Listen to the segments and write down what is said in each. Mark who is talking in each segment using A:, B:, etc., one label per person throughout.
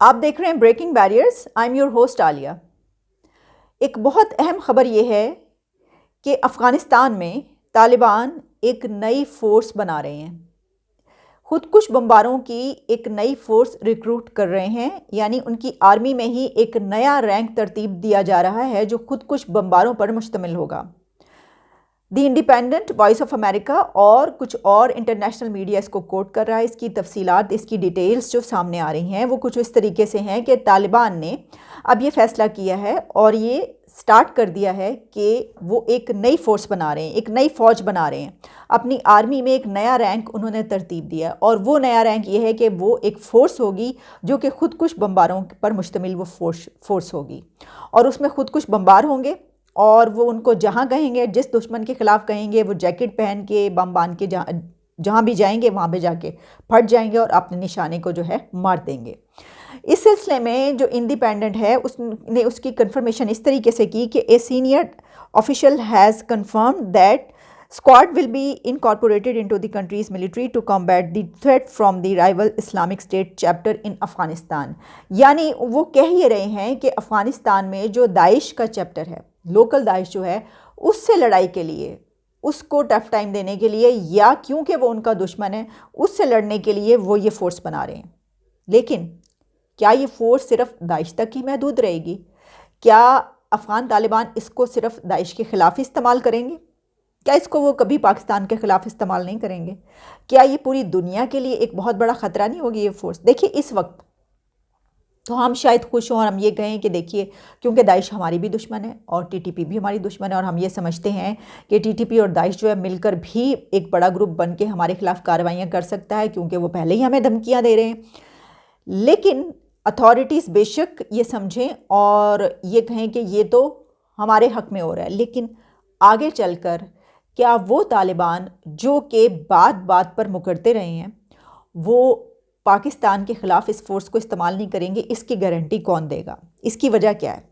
A: आप देख रहे हैं breaking barriers. I am your host Aaliya. एक बहुत अहम खबर यह है कि अफ़गानिस्तान में तालिबान एक नई फ़ोर्स बना रहे हैं। खुदकुश बमबारों की एक नई फ़ोर्स रिक्रूट कर रहे हैं, यानी उनकी आर्मी में ही एक नया रैंक तरतीब दिया जा रहा है जो खुदकुश बमबारों पर मुश्तमिल होगा। दी इंडिपेंडेंट, वॉइस ऑफ अमेरिका और कुछ और इंटरनेशनल मीडिया इसको कोट कर रहा है। इसकी तफसीलात, इसकी डिटेल्स जो सामने आ रही हैं वो कुछ इस तरीके से हैं कि तालिबान ने अब ये फ़ैसला किया है और ये स्टार्ट कर दिया है कि वो एक नई फ़ोर्स बना रहे हैं, एक नई फ़ौज बना रहे हैं। अपनी आर्मी में एक नया रैंक उन्होंने तरतीब दिया और वो नया रैंक ये है कि वो एक फ़ोर्स होगी जो कि खुदकुश बमबारों पर मुश्तमिल वो फ़ोर्स होगी और उसमें खुदकुश बमबार होंगे और वो उनको जहाँ कहेंगे, जिस दुश्मन के ख़िलाफ़ कहेंगे, वो जैकेट पहन के, बम बांध के जहाँ भी जाएंगे वहाँ पे जाके फट जाएंगे और अपने निशाने को जो है मार देंगे। इस सिलसिले में जो इंडिपेंडेंट है उसने उसकी कंफर्मेशन इस तरीके से की कि a senior official has confirmed that squad will be incorporated into the country's military to combat the threat from the rival Islamic State chapter in Afghanistan. यानी वो कह ये रहे हैं कि अफ़गानिस्तान में जो दाइश का चैप्टर है, लोकल दाइश जो है, उससे लड़ाई के लिए, उसको टफ टाइम देने के लिए, या क्योंकि वो उनका दुश्मन है उससे लड़ने के लिए वो ये फ़ोर्स बना रहे हैं। लेकिन क्या ये फ़ोर्स सिर्फ दाइश तक ही महदूद रहेगी? क्या अफ़गान तालिबान इसको सिर्फ दाइश के ख़िलाफ़ ही इस्तेमाल करेंगे? क्या इसको वो कभी पाकिस्तान के ख़िलाफ़ इस्तेमाल नहीं करेंगे? क्या ये पूरी दुनिया के लिए एक बहुत बड़ा ख़तरा नहीं होगी ये फ़ोर्स? देखिए, इस वक्त तो हम शायद खुश हों और हम ये कहें कि देखिए, क्योंकि दाइश हमारी भी दुश्मन है और टीटीपी भी हमारी दुश्मन है और हम ये समझते हैं कि टीटीपी और दाइश जो है मिलकर भी एक बड़ा ग्रुप बन के हमारे ख़िलाफ़ कार्रवाइयाँ कर सकता है, क्योंकि वो पहले ही हमें धमकियाँ दे रहे हैं। लेकिन अथॉरिटीज़ बेशक ये समझें और ये कहें कि ये तो हमारे हक़ में हो रहा है, लेकिन आगे चलकर क्या वो तालिबान जो कि बात बात पर मुकरते रहे हैं वो पाकिस्तान के ख़िलाफ़ इस फ़ोर्स को इस्तेमाल नहीं करेंगे? इसकी गारंटी कौन देगा? इसकी वजह क्या है?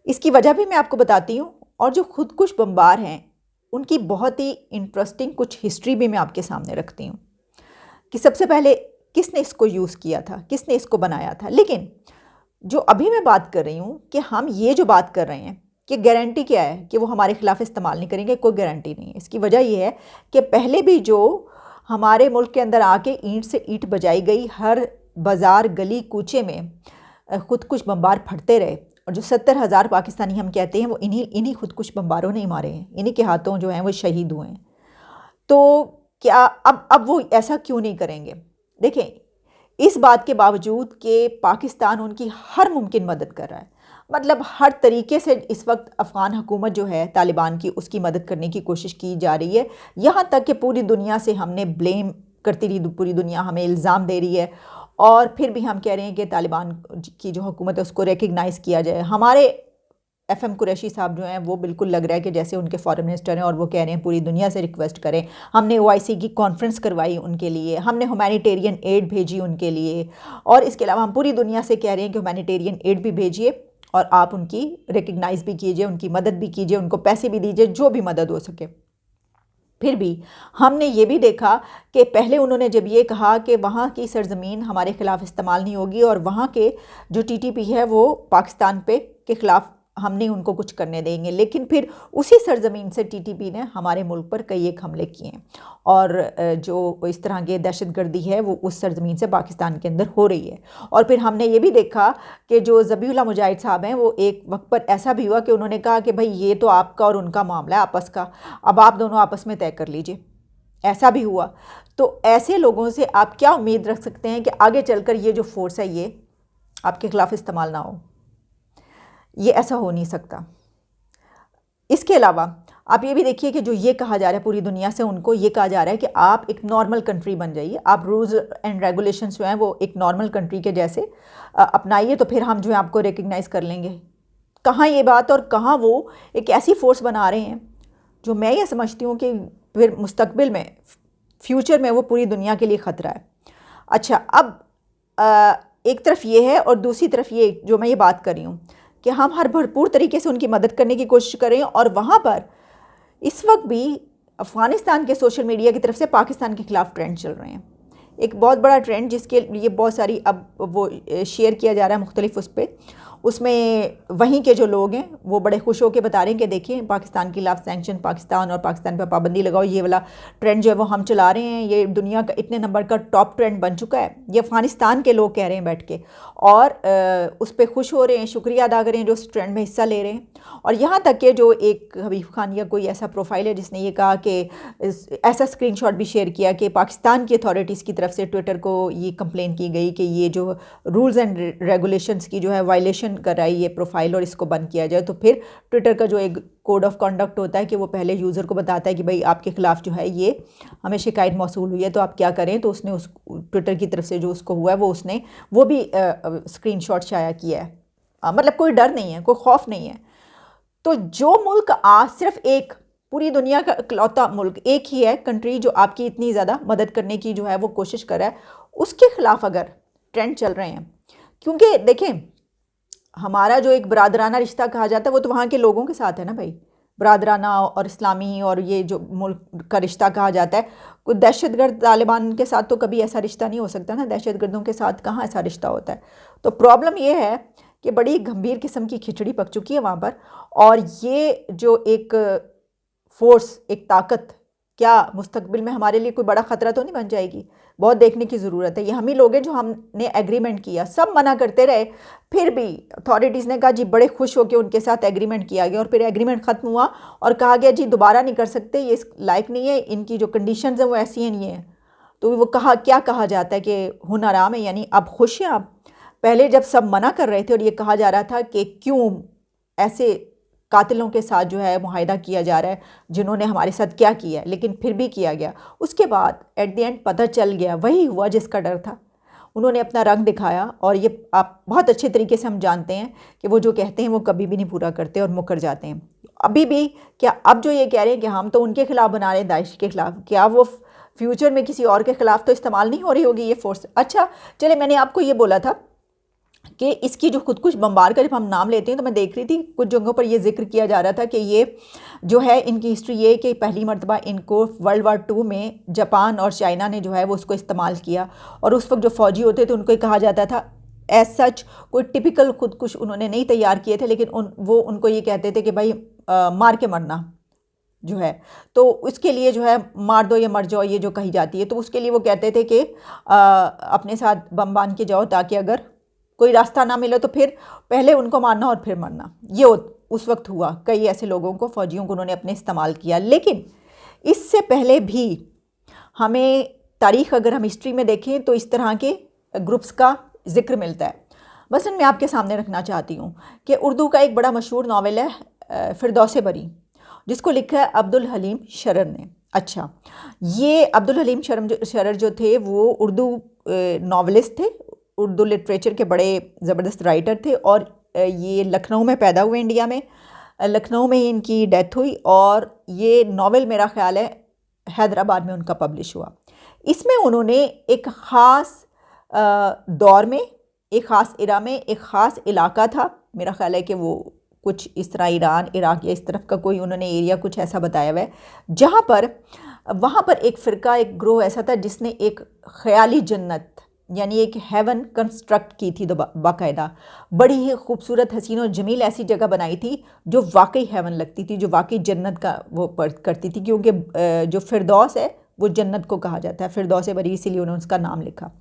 A: इसकी वजह भी मैं आपको बताती हूँ। और जो खुदकुश बमबार हैं उनकी बहुत ही इंटरेस्टिंग कुछ हिस्ट्री भी मैं आपके सामने रखती हूँ कि सबसे पहले किसने इसको यूज़ किया था, किसने इसको बनाया था। लेकिन जो अभी मैं बात कर रही हूँ कि हम ये जो बात कर रहे हैं कि गारंटी क्या है कि वो हमारे ख़िलाफ़ इस्तेमाल नहीं करेंगे, कोई गारंटी नहीं है। इसकी वजह ये है कि पहले भी जो हमारे मुल्क के अंदर आके ईंट से ईंट बजाई गई, हर बाज़ार गली कूचे में खुदकुश बमबार फटते रहे और जो 70,000 पाकिस्तानी हम कहते हैं वो इन्हीं खुदकुश बमबारों ने ही मारे हैं, इन्हीं के हाथों जो हैं वो शहीद हुए हैं। तो क्या अब वो ऐसा क्यों नहीं करेंगे? देखें, इस बात के बावजूद कि पाकिस्तान उनकी हर मुमकिन मदद कर रहा है, मतलब हर तरीके से इस वक्त अफ़गान हुकूमत जो है तालिबान की, उसकी मदद करने की कोशिश की जा रही है। यहाँ तक कि पूरी दुनिया से हमने ब्लेम करती रही, पूरी दुनिया हमें इल्ज़ाम दे रही है और फिर भी हम कह रहे हैं कि तालिबान की जो हुकूमत है उसको रिकग्नाइज़ किया जाए। हमारे FM कुरैशी साहब जो हैं वो बिल्कुल लग रहा है कि जैसे उनके फॉरेन मिनिस्टर हैं और वो कह रहे हैं पूरी दुनिया से रिक्वेस्ट करें। हमने OIC की कॉन्फ्रेंस करवाई उनके लिए, हमने ह्यूमैनिटेरियन एड भेजी उनके लिए और इसके अलावा हम पूरी दुनिया से कह रहे हैं कि ह्यूमैनिटेरियन एड भी भेजिए और आप उनकी रिकग्नाइज़ भी कीजिए, उनकी मदद भी कीजिए, उनको पैसे भी दीजिए, जो भी मदद हो सके। फिर भी हमने ये भी देखा कि पहले उन्होंने जब ये कहा कि वहाँ की सरज़मीन हमारे ख़िलाफ़ इस्तेमाल नहीं होगी और वहाँ के जो TTP है वो पाकिस्तान के ख़िलाफ़ हम नहीं उनको कुछ करने देंगे, लेकिन फिर उसी सरज़मीन से TTP ने हमारे मुल्क पर कई एक हमले किए हैं और जो इस तरह की दहशतगर्दी है वो उस सरज़मीन से पाकिस्तान के अंदर हो रही है। और फिर हमने ये भी देखा कि जो ज़बीहुल्लाह मुजाहिद साहब हैं वो एक वक्त पर ऐसा भी हुआ कि उन्होंने कहा कि भाई ये तो आपका और उनका मामला है आपस का, अब आप दोनों आपस में तय कर लीजिए। ऐसा भी हुआ। तो ऐसे लोगों से आप क्या उम्मीद रख सकते हैं कि आगे चलकर ये जो फ़ोर्स है ये आपके ख़िलाफ़ इस्तेमाल ना हो? ये ऐसा हो नहीं सकता। इसके अलावा आप ये भी देखिए कि जो ये कहा जा रहा है पूरी दुनिया से, उनको ये कहा जा रहा है कि आप एक नॉर्मल कंट्री बन जाइए, आप रूल्स एंड रेगुलेशंस जो हैं वो एक नॉर्मल कंट्री के जैसे अपनाइए, तो फिर हम जो है आपको रिकग्नाइज़ कर लेंगे। कहाँ ये बात और कहाँ वो एक ऐसी फ़ोर्स बना रहे हैं जो मैं ये समझती हूँ कि फिर मुस्तकबिल में, फ्यूचर में वो पूरी दुनिया के लिए ख़तरा है। अच्छा, अब एक तरफ ये है और दूसरी तरफ ये जो मैं ये बात कर रही हूँ कि हम हर भरपूर तरीके से उनकी मदद करने की कोशिश करें और वहाँ पर इस वक्त भी अफ़गानिस्तान के सोशल मीडिया की तरफ से पाकिस्तान के ख़िलाफ़ ट्रेंड चल रहे हैं एक बहुत बड़ा ट्रेंड जिसके लिए बहुत सारी अब वो शेयर किया जा रहा है मुख्तलिफ उस पर, उसमें वहीं के जो लोग हैं वो बड़े खुश होकर बता रहे हैं कि देखिए पाकिस्तान के खिलाफ सैंक्शन, पाकिस्तान और पाकिस्तान पर पाबंदी लगाओ, ये वाला ट्रेंड जो है वो हम चला रहे हैं, ये दुनिया का इतने नंबर का टॉप ट्रेंड बन चुका है। ये अफ़गानिस्तान के लोग कह रहे हैं बैठ के, और उस पर खुश हो रहे हैं, शुक्रिया अदा कर रहे हैं जो उस ट्रेंड में हिस्सा ले रहे हैं। और यहाँ तक कि जो एक हबीब खान या कोई ऐसा प्रोफाइल है जिसने ये कहा कि ऐसा स्क्रीनशॉट भी शेयर किया कि पाकिस्तान की अथॉरिटीज़ की तरफ से ट्विटर को ये कंप्लेन की गई कि ये जो रूल्स एंड रेगुलेशंस की जो है वायलेशन कर रहा है ये प्रोफाइल, और इसको बंद किया जाए। तो फिर ट्विटर का जो एक कोड ऑफ कंडक्ट होता है कि वो पहले यूज़र को बताता है कि भाई आपके ख़िलाफ़ जो है ये हमें शिकायत मौसूल हुई है, तो आप क्या करें। तो उसने उस ट्विटर की तरफ से जो उसको हुआ है वो भी स्क्रीनशॉट शाया किया है। मतलब कोई डर नहीं है, कोई खौफ नहीं है। तो जो मुल्क आज सिर्फ एक, पूरी दुनिया का इकलौता मुल्क एक ही है, कंट्री जो आपकी इतनी ज़्यादा मदद करने की जो है वो कोशिश कर रहा है, उसके ख़िलाफ़ अगर ट्रेंड चल रहे हैं, क्योंकि देखें हमारा जो एक बरादराना रिश्ता कहा जाता है वो तो वहाँ के लोगों के साथ है ना भाई, बरादराना और इस्लामी, और ये जो मुल्क का रिश्ता कहा जाता है। कोई दहशतगर्द तालिबान के साथ तो कभी ऐसा रिश्ता नहीं हो सकता ना, दहशतगर्दों के साथ कहाँ ऐसा रिश्ता होता है। तो प्रॉब्लम ये है कि बड़ी गंभीर किस्म की खिचड़ी पक चुकी है वहाँ पर, और ये जो एक फ़ोर्स, एक ताकत, क्या मुस्तकबिल में हमारे लिए कोई बड़ा ख़तरा तो नहीं बन जाएगी? बहुत देखने की ज़रूरत है। ये हम ही लोग हैं जो हमने एग्रीमेंट किया, सब मना करते रहे, फिर भी अथॉरिटीज़ ने कहा जी, बड़े खुश होकर उनके साथ एग्रीमेंट किया गया, और फिर एग्रीमेंट ख़त्म हुआ और कहा गया जी दोबारा नहीं कर सकते, ये इस लायक नहीं है, इनकी जो कंडीशंस हैं वो ऐसी हैं नहीं है। तो वो क्या कहा जाता है कि हुनर आम है, यानी अब खुश हैं आप। पहले जब सब मना कर रहे थे और ये कहा जा रहा था कि क्यों ऐसे कातिलों के साथ जो है मुआहदा किया जा रहा है जिन्होंने हमारे साथ क्या किया है, लेकिन फिर भी किया गया। उसके बाद एट द एंड पता चल गया वही हुआ जिसका डर था। उन्होंने अपना रंग दिखाया, और ये आप बहुत अच्छे तरीके से हम जानते हैं कि वो जो कहते हैं वो कभी भी नहीं पूरा करते और मुकर जाते हैं। अभी भी क्या अब जो ये कह रहे हैं कि हम तो उनके ख़िलाफ़ बना रहे हैं, दाइश के ख़िलाफ़, क्या वो फ्यूचर में किसी और के ख़िलाफ़ तो इस्तेमाल नहीं हो रही होगी ये फोर्स? अच्छा चले, मैंने आपको ये बोला था कि इसकी जो खुदकुश बम्बार का जब हम नाम लेते हैं तो मैं देख रही थी कुछ जगहों पर ये जिक्र किया जा रहा था कि ये जो है इनकी हिस्ट्री ये कि पहली मरतबा इनको वर्ल्ड वार 2 में जापान और चाइना ने जो है वो उसको इस्तेमाल किया, और उस वक्त जो फ़ौजी होते थे उनको कहा जाता था एज सच कोई टिपिकल खुदकुश उन्होंने नहीं तैयार किए थे, लेकिन उनको ये कहते थे कि भाई मार के मरना जो है, तो उसके लिए जो है मार दो या मर जाओ ये जो कही जाती है, तो उसके लिए वो कहते थे कि अपने साथ बम बांध के जाओ ताकि अगर कोई रास्ता ना मिले तो फिर पहले उनको मारना और फिर मरना। ये उस वक्त हुआ, कई ऐसे लोगों को, फ़ौजियों को उन्होंने अपने इस्तेमाल किया। लेकिन इससे पहले भी हमें तारीख़ अगर हम हिस्ट्री में देखें तो इस तरह के ग्रुप्स का ज़िक्र मिलता है। बस मैं आपके सामने रखना चाहती हूँ कि उर्दू का एक बड़ा मशहूर नावल है फिरदौस बरी, जिसको लिखा है अब्दुल हलीम शरर ने। अच्छा, ये अब्दुल हलीम शरर जो थे वो उर्दू नावलिस्ट थे, उर्दू लिटरेचर के बड़े ज़बरदस्त राइटर थे, और ये लखनऊ में पैदा हुए, इंडिया में लखनऊ में ही इनकी डेथ हुई, और ये नावल मेरा ख़्याल है हैदराबाद में उनका पब्लिश हुआ। इसमें उन्होंने एक ख़ास दौर में, एक ख़ास इरा में, एक ख़ास इलाका था, मेरा ख़्याल है कि वो कुछ इस तरह ईरान, इराक या इस तरफ का कोई उन्होंने एरिया कुछ ऐसा बताया हुआ है, जहाँ पर वहाँ पर एक फ़िरका, एक ग्रोह ऐसा था जिसने एक ख़याली जन्नत यानी एक हेवन कंस्ट्रक्ट की थी, तो बाकायदा बड़ी ही खूबसूरत, हसीन और जमील ऐसी जगह बनाई थी जो वाकई हेवन लगती थी, जो वाकई जन्नत का वो करती थी, क्योंकि जो फिरदौस है वो जन्नत को कहा जाता है, फिरदौस बरी, इसीलिए उन्होंने उसका नाम लिखा।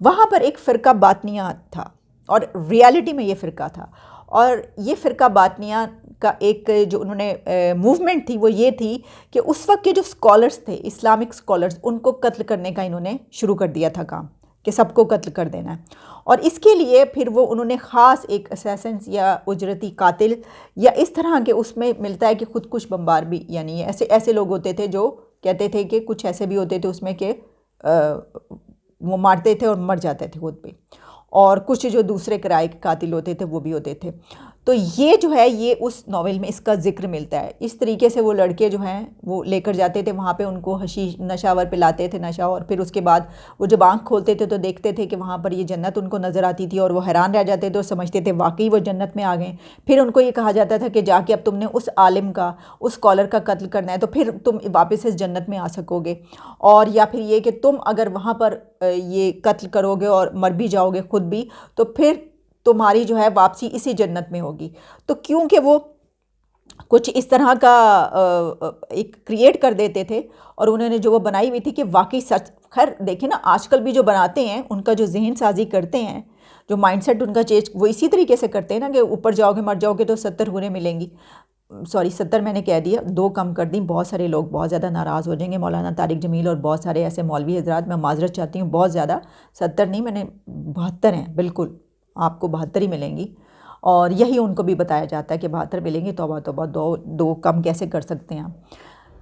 A: वहाँ पर एक फ़िरका बातनिया था, और रियलिटी में ये फ़िरका था, और ये फ़िरका बातनिया का एक जो उन्होंने मूवमेंट थी वो ये थी कि उस वक्त के जो स्कॉलर्स थे, इस्लामिक स्कॉलर्स, उनको कत्ल करने का इन्होंने शुरू कर दिया था काम कि सबको कत्ल कर देना है। और इसके लिए फिर वो उन्होंने ख़ास एक असैसिन्स या उजरती कातिल या इस तरह के, उसमें मिलता है कि खुदकुश बम्बार भी, यानी ऐसे लोग होते थे जो कहते थे कि कुछ ऐसे भी होते थे उसमें कि वो मारते थे और मर जाते थे खुद भी, और कुछ जो दूसरे किराए के कातिल होते थे वो भी होते थे। तो ये जो है ये उस नावल में इसका जिक्र मिलता है। इस तरीके से वो लड़के जो हैं वो लेकर जाते थे वहाँ पे, उनको हशीश नशावर पिलाते थे नशा, और फिर उसके बाद वो जब आँख खोलते थे तो देखते थे कि वहाँ पर ये जन्नत उनको नज़र आती थी, और वो हैरान रह जाते थे और समझते थे वाकई वो जन्नत में आ गए। फिर उनको ये कहा जाता था कि जाके अब तुमने उस आलिम का, उस स्कॉलर का कत्ल करना है तो फिर तुम वापस इस जन्नत में आ सकोगे, और या फिर ये कि तुम अगर वहाँ पर ये कत्ल करोगे और मर भी जाओगे खुद भी, तो फिर तुम्हारी जो है वापसी इसी जन्नत में होगी। तो क्योंकि वो कुछ इस तरह का एक क्रिएट कर देते थे, और उन्होंने जो वो बनाई हुई थी कि वाकई सच। खैर देखिए ना, आजकल भी जो बनाते हैं उनका जो जहन साजी करते हैं, जो माइंडसेट उनका चेंज, वो इसी तरीके से करते हैं ना कि ऊपर जाओगे मर जाओगे तो 70 हुरें मिलेंगी। सॉरी 70 मैंने कह दिया, 2 कम कर दी। बहुत सारे लोग बहुत ज़्यादा नाराज़ हो जाएंगे, मौलाना तारिक जमील और बहुत सारे ऐसे मौलवी हजरात। मैं माजरत चाहती हूँ, बहुत ज़्यादा 70 नहीं, मैंने 72 हैं, बिल्कुल आपको 72 ही मिलेंगी। और यही उनको भी बताया जाता है कि 72 मिलेंगी, तौबा तौबा, दो कम कैसे कर सकते हैं आप।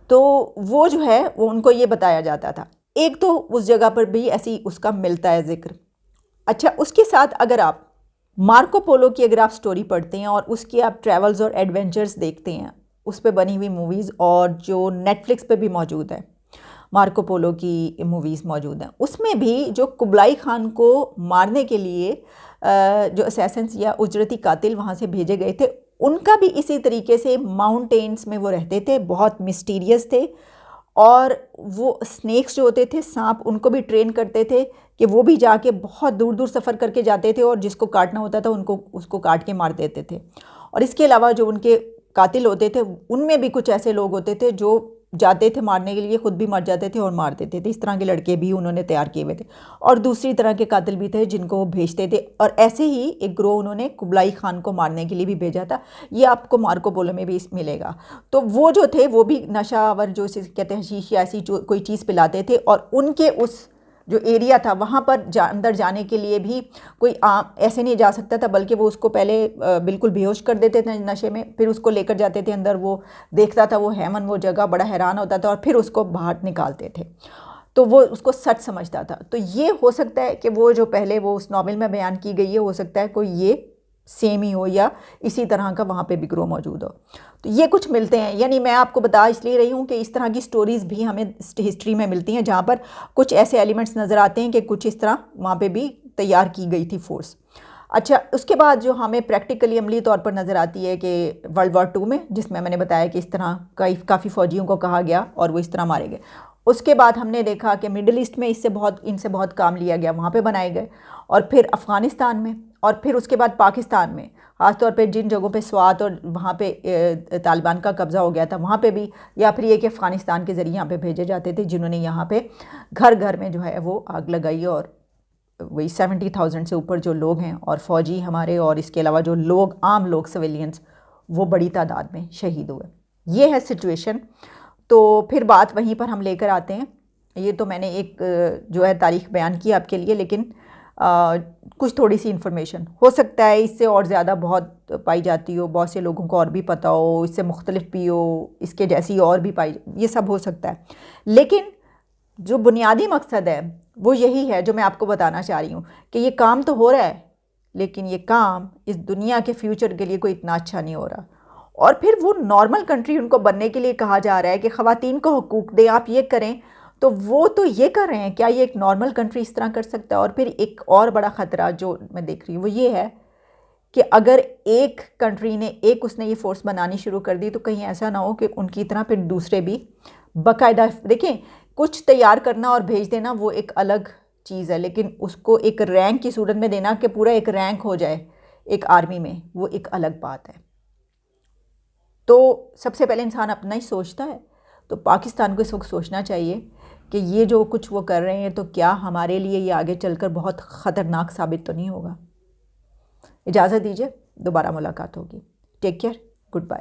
A: तो वो जो है वो उनको ये बताया जाता था। एक तो उस जगह पर भी ऐसी उसका मिलता है जिक्र। अच्छा, उसके साथ अगर आप मार्को पोलो की अगर आप स्टोरी पढ़ते हैं और उसकी आप ट्रैवल्स और एडवेंचर्स देखते हैं, उस पर बनी हुई मूवीज़, और जो नेटफ्लिक्स पे भी मौजूद है मार्को पोलो की मूवीज़ मौजूद हैं, उसमें भी जो कुबलाई खान को मारने के लिए जो असैसिन्स या उजरती कातिल वहाँ से भेजे गए थे, उनका भी इसी तरीके से माउंटेन्स में वो रहते थे, बहुत मिस्टीरियस थे। और वो स्नेक्स जो होते थे, सांप, उनको भी ट्रेन करते थे कि वो भी जाके बहुत दूर दूर सफ़र करके जाते थे, और जिसको काटना होता था उनको उसको काट के मार देते थे। और इसके अलावा जो उनके कातिल होते थे उनमें भी कुछ ऐसे लोग होते थे जो जाते थे मारने के लिए, खुद भी मर जाते थे और मार देते थे। इस तरह के लड़के भी उन्होंने तैयार किए हुए थे, और दूसरी तरह के कातिल भी थे जिनको वो भेजते थे। और ऐसे ही एक ग्रोह उन्होंने कुबलाई खान को मारने के लिए भी भेजा था। ये आपको मार्को पोलो में भी मिलेगा। तो वो जो थे वो भी नशावर, जो कहते हैं शीश या ऐसी कोई चीज़ पिलाते थे, और उनके उस जो एरिया था वहाँ पर अंदर जाने के लिए भी कोई आम ऐसे नहीं जा सकता था, बल्कि वो उसको पहले बिल्कुल बेहोश कर देते थे नशे में, फिर उसको लेकर जाते थे अंदर। वो देखता था वो हैमन, वो जगह, बड़ा हैरान होता था, और फिर उसको बाहर निकालते थे। तो वो उसको सच समझता था। तो ये हो सकता है कि वो जो पहले वो उस नावल में बयान की गई है, हो सकता है कोई ये सेम ही हो या इसी तरह का वहाँ पे भी ग्रोह मौजूद हो। तो ये कुछ मिलते हैं। यानी मैं आपको बता इसलिए रही हूँ कि इस तरह की स्टोरीज़ भी हमें हिस्ट्री में मिलती हैं, जहाँ पर कुछ ऐसे एलिमेंट्स नज़र आते हैं कि कुछ इस तरह वहाँ पे भी तैयार की गई थी फोर्स। अच्छा, उसके बाद जो हमें प्रैक्टिकली अमली तौर पर नज़र आती है कि वर्ल्ड वॉर 2 में, जिसमें मैंने बताया कि इस तरह काफ़ी फ़ौजियों को कहा गया और वो इस तरह मारे गए। उसके बाद हमने देखा कि मिडल ईस्ट में इनसे बहुत काम लिया गया, वहाँ पे बनाए गए, और फिर अफ़गानिस्तान में, और फिर उसके बाद पाकिस्तान में, ख़ासतौर पे जिन जगहों पे स्वात और वहाँ पे तालिबान का कब्ज़ा हो गया था वहाँ पे भी, या फिर ये कि अफ़गानिस्तान के ज़रिए यहाँ पे भेजे जाते थे, जिन्होंने यहाँ पे घर घर में जो है वो आग लगाई, और वही 70,000 से ऊपर जो लोग हैं, और फ़ौजी हमारे, और इसके अलावा जो लोग, आम लोग, सिविलियंस, वो बड़ी तादाद में शहीद हुए। ये है सिचुएशन। तो फिर बात वहीं पर हम लेकर आते हैं। ये तो मैंने एक जो है तारीख़ बयान की आपके लिए, लेकिन कुछ थोड़ी सी इन्फॉर्मेशन हो सकता है इससे और ज़्यादा बहुत पाई जाती हो, बहुत से लोगों को और भी पता हो, इससे मुख्तलिफ भी हो, इसके जैसी और भी पाई, ये सब हो सकता है। लेकिन जो बुनियादी मकसद है वो यही है जो मैं आपको बताना चाह रही हूँ कि ये काम तो हो रहा है, लेकिन ये काम इस दुनिया के फ्यूचर के लिए कोई इतना अच्छा नहीं हो रहा। और फिर वो नॉर्मल कंट्री उनको बनने के लिए कहा जा रहा है कि ख़वातीन को हुकूक दें, आप ये करें, तो वो तो ये कर रहे हैं। क्या ये एक नॉर्मल कंट्री इस तरह कर सकता है? और फिर एक और बड़ा ख़तरा जो मैं देख रही हूँ वो ये है कि अगर एक कंट्री ने उसने ये फ़ोर्स बनानी शुरू कर दी, तो कहीं ऐसा ना हो कि उनकी तरह फिर दूसरे भी बाकायदा, देखें, कुछ तैयार करना और भेज देना वो एक अलग चीज़ है, लेकिन उसको एक रैंक की सूरत में देना कि पूरा एक रैंक हो जाए एक आर्मी में, वो एक अलग बात है। तो सबसे पहले इंसान अपना ही सोचता है। तो पाकिस्तान को इस वक्त सोचना चाहिए कि ये जो कुछ वो कर रहे हैं, तो क्या हमारे लिए ये आगे चलकर बहुत ख़तरनाक साबित तो नहीं होगा। इजाज़त दीजिए, दोबारा मुलाकात होगी। Take care, good bye.